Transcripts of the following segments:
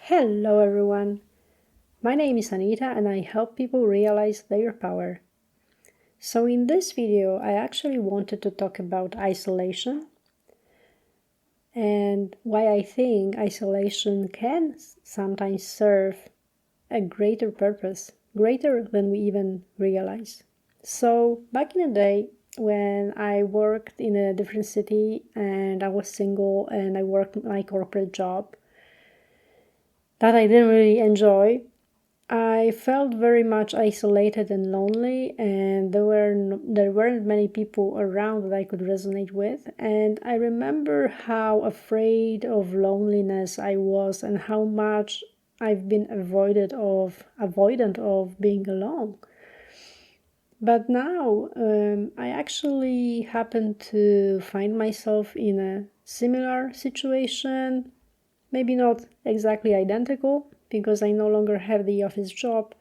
Hello everyone, my name is Anita and I help people realize their power. So in this video I actually wanted to talk about isolation and why I think isolation can sometimes serve a greater purpose, greater than we even realize. So back in the day when I worked in a different city and I was single and I worked my corporate job that I didn't really enjoy, I felt very much isolated and lonely, and there weren't many people around that I could resonate with. And I remember how afraid of loneliness I was and how much I've been avoidant of being alone. But now I actually happen to find myself in a similar situation, maybe not exactly identical, because I no longer have the office job,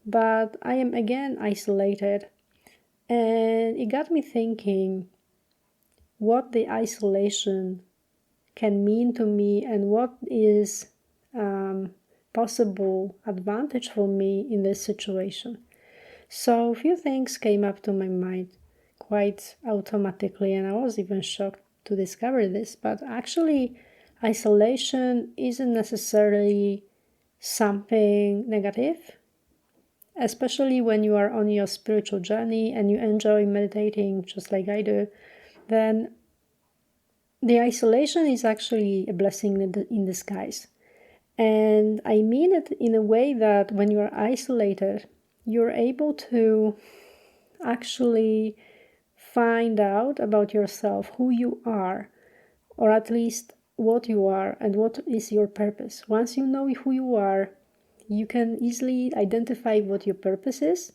but I am again isolated. And it got me thinking what the isolation can mean to me and what is possible advantage for me in this situation. So a few things came up to my mind quite automatically, and I was even shocked to discover this. But actually, isolation isn't necessarily something negative, especially when you are on your spiritual journey and you enjoy meditating just like I do. Then the isolation is actually a blessing in disguise. And I mean it in a way that when you are isolated, you're able to actually find out about yourself, who you are, or at least what you are and what is your purpose. Once you know who you are, you can easily identify what your purpose is.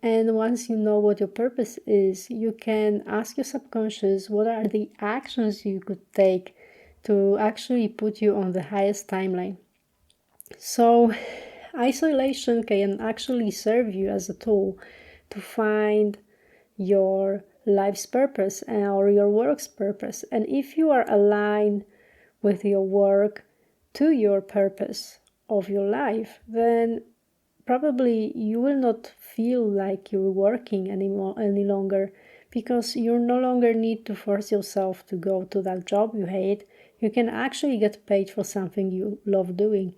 And once you know what your purpose is, you can ask your subconscious what are the actions you could take to actually put you on the highest timeline. So isolation can actually serve you as a tool to find your life's purpose or your work's purpose. And if you are aligned with your work to your purpose of your life, then probably you will not feel like you're working any longer, because you no longer need to force yourself to go to that job you hate. You can actually get paid for something you love doing.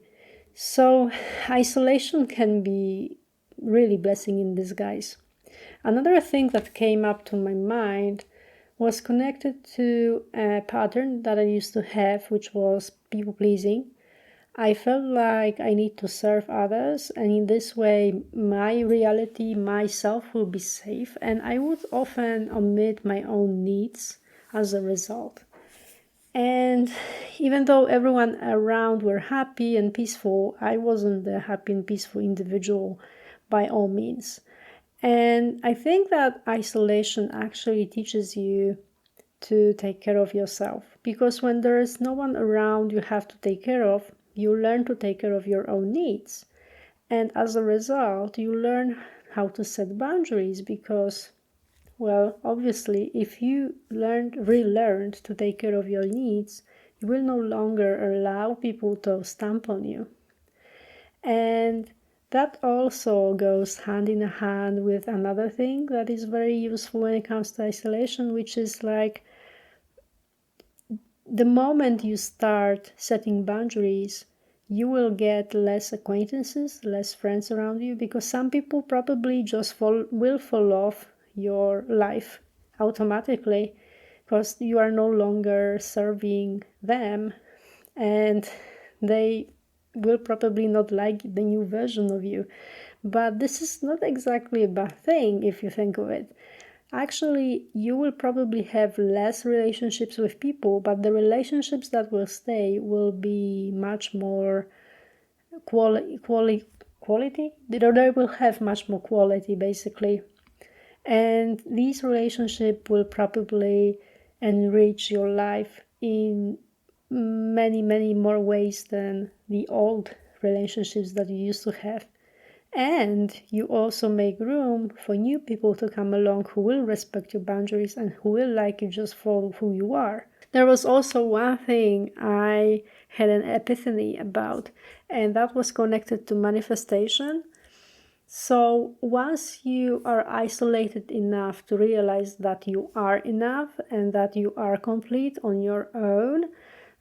So isolation can be really blessing in disguise. Another thing that came up to my mind was connected to a pattern that I used to have, which was people pleasing. I felt like I need to serve others, and in this way my reality, myself will be safe, and I would often omit my own needs as a result. And even though everyone around were happy and peaceful, I wasn't the happy and peaceful individual by all means. And I think that isolation actually teaches you to take care of yourself, because when there is no one around you have to take care of, you learn to take care of your own needs. And as a result, you learn how to set boundaries, because, well, obviously, if you relearned to take care of your needs, you will no longer allow people to stamp on you. And that also goes hand in hand with another thing that is very useful when it comes to isolation, which is like the moment you start setting boundaries, you will get less acquaintances, less friends around you, because some people probably just will fall off your life automatically because you are no longer serving them, and they will probably not like the new version of you. But this is not exactly a bad thing if you think of it. Actually, you will probably have less relationships with people, but the relationships that will stay will be much more quality. They will have much more quality, basically. And these relationships will probably enrich your life in many, many more ways than the old relationships that you used to have. And you also make room for new people to come along who will respect your boundaries and who will like you just for who you are. There was also one thing I had an epiphany about, and that was connected to manifestation. So once you are isolated enough to realize that you are enough and that you are complete on your own,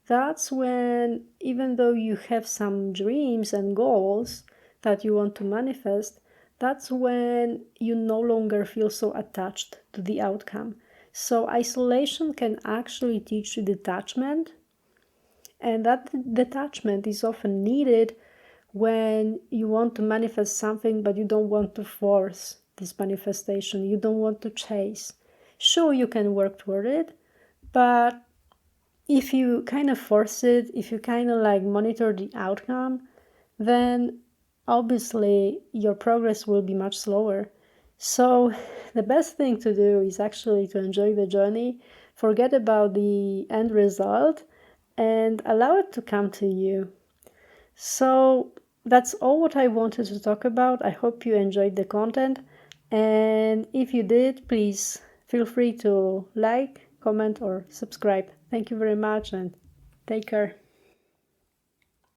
that's when, even though you have some dreams and goals that you want to manifest, that's when you no longer feel so attached to the outcome. So isolation can actually teach you detachment, and that detachment is often needed when you want to manifest something but you don't want to force this manifestation, you don't want to chase. Sure, you can work toward it, but if you kind of force it, if you kind of like monitor the outcome, then obviously your progress will be much slower. So the best thing to do is actually to enjoy the journey, forget about the end result, and allow it to come to you. So that's all what I wanted to talk about. I hope you enjoyed the content, and if you did, please feel free to like, comment, or subscribe. Thank you very much, and take care.